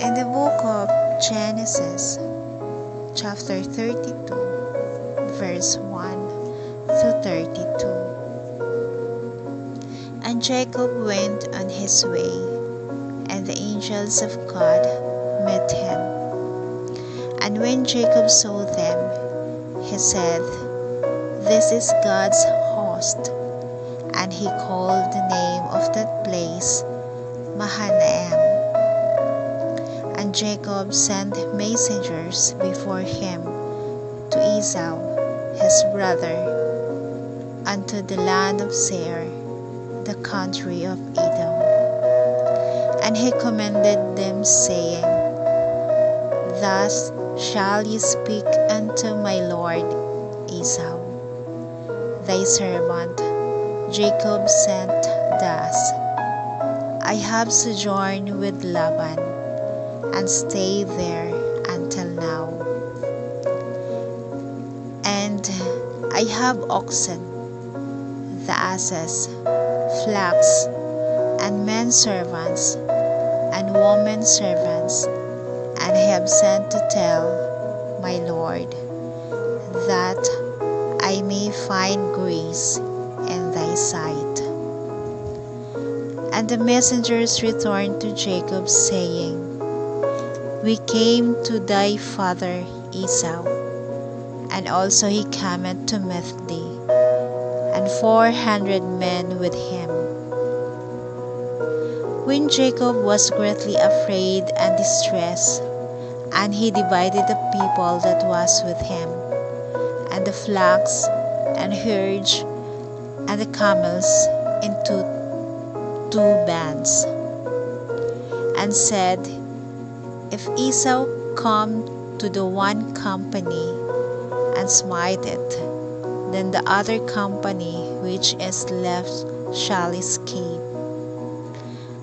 In the book of Genesis, chapter 32, verse 1 to 32. And Jacob went on his way, and the angels of God met him. And when Jacob saw them, he said, "This is God's host." And he called the name of that place Mahanaim. And Jacob sent messengers before him to Esau, his brother, unto the land of Seir, the country of Edom. And he commanded them, saying, "Thus shall ye speak unto my lord Esau, thy servant Jacob sent thus, I have sojourned with Laban, and stayed there until now. And I have oxen, the asses, flax, and men servants, and women servants, and I have sent to tell my Lord, that I may find grace in thy sight." And the messengers returned to Jacob, saying, "We came to thy father Esau, and also he cometh to meet thee, and 400 men with him." When Jacob was greatly afraid and distressed, and he divided the people that was with him, and the flocks, and herds, and the camels into 2 bands, and said, "If Esau come to the one company, and smite it, then the other company which is left shall escape."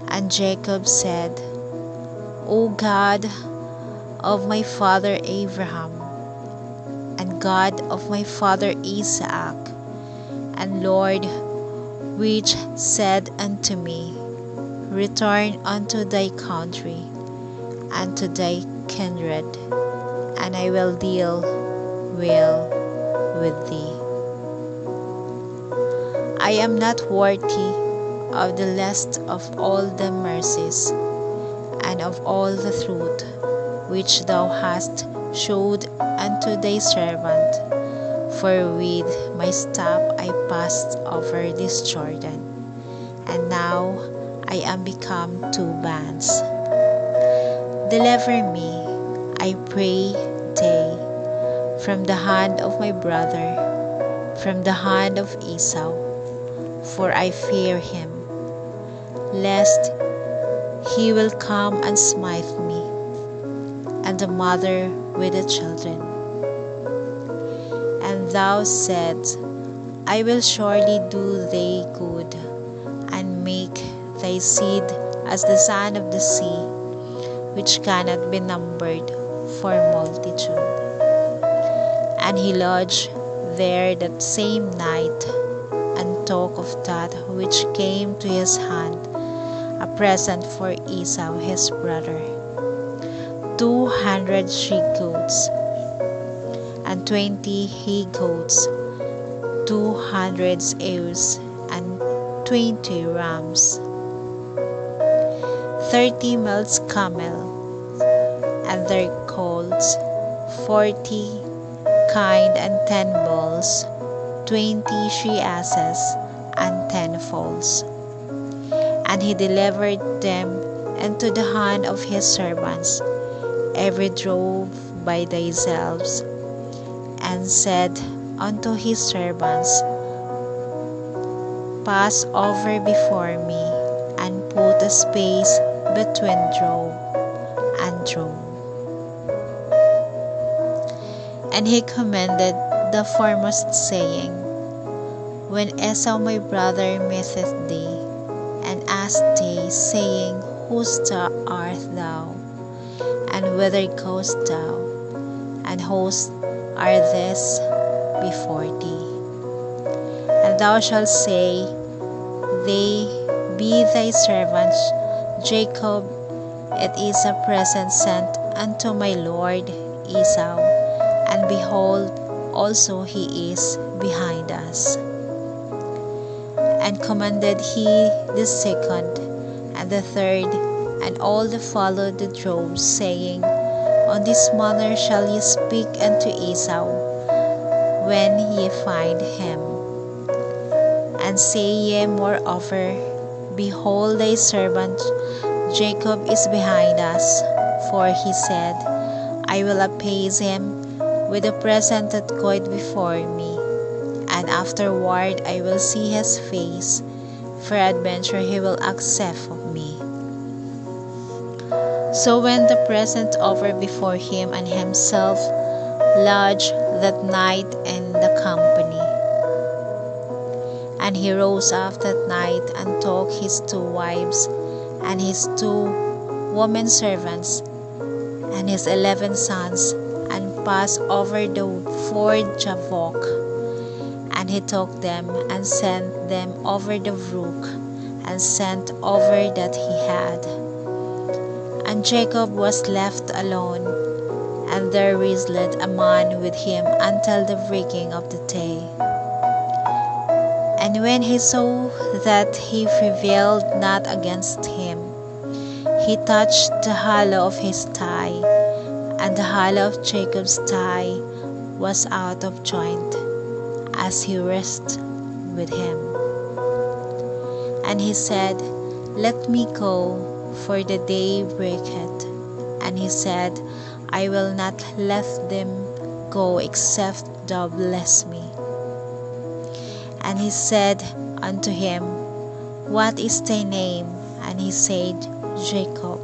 And Jacob said, "O God of my father Abraham, and God of my father Isaac, and Lord, which said unto me, Return unto thy country, and to thy kindred, and I will deal well with thee. I am not worthy of the least of all the mercies, and of all the truth which thou hast showed unto thy servant, for with my staff I passed over this Jordan, and now I am become 2 bands. Deliver me, I pray thee, from the hand of my brother, from the hand of Esau, for I fear him, lest he will come and smite me, and the mother with the children. And thou saidst, I will surely do thee good, and make thy seed as the sand of the sea, which cannot be numbered for multitude." And he lodged there that same night, and took of that which came to his hand a present for Esau his brother, 200 she-goats, and 20 he-goats, 200 ewes, and 20 rams, 30 males camel, and their colts, 40 kine, and 10 bulls, 20 she-asses, and 10 foals. And he delivered them into the hand of his servants, every drove by themselves, and said unto his servants, Pass over before me, and put a space between drove and drove. And he commanded the foremost, saying, When Esau my brother meeteth thee, and asketh thee, saying, Whose art thou? And whither goest thou? And whose are these before thee? And thou shalt say, They be thy servants, Jacob It is a present sent unto my lord Esau, and behold, also he is behind us. And commanded he the second, and the third, and all that followed the droves, saying, On this manner shall ye speak unto Esau, when ye find him. And say ye moreover, Behold, thy servant Jacob is behind us, for he said, I will appease him with the present that goeth before me, and afterward I will see his face, peradventure he will accept of me. So went the present over before him, and himself lodged that night in the company. And he rose up that night, and took his 2 wives, and his 2 women servants, and his 11 sons, and passed over the ford Jabbok. And he took them, and sent them over the brook, and sent over that he had. And Jacob was left alone, and there wrestled a man with him until the breaking of the day. And when he saw that he prevailed not against him, he touched the hollow of his thigh, and the hollow of Jacob's thigh was out of joint, as he wrestled with him. And he said, Let me go, for the day breaketh. And he said, I will not let them go, except thou bless me. And he said unto him, What is thy name? And he said, Jacob.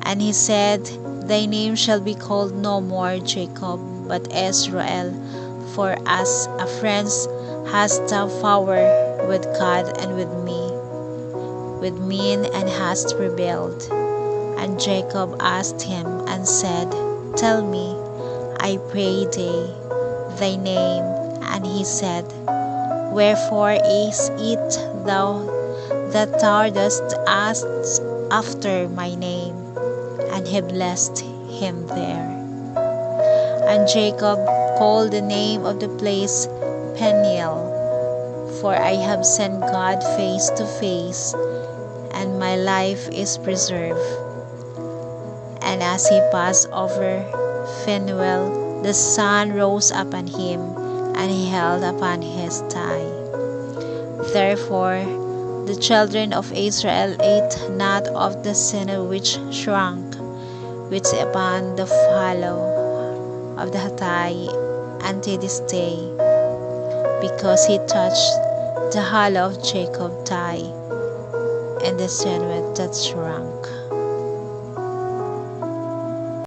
And he said, Thy name shall be called no more Jacob, but Israel, for as a friend hast thou power with God and with men, and hast prevailed. And Jacob asked him and said, Tell me, I pray thee, thy name. And he said, Wherefore is it that thou dost ask after my name? And he blessed him there. And Jacob called the name of the place Peniel, for I have seen God face to face, and my life is preserved. And as he passed over Phanuel, the sun rose upon him, and he held upon his thigh. Therefore the children of Israel ate not of the sinew which shrunk, which upon the hollow of the thigh unto this day, because he touched the hollow of Jacob's thigh, and the sinew that shrunk.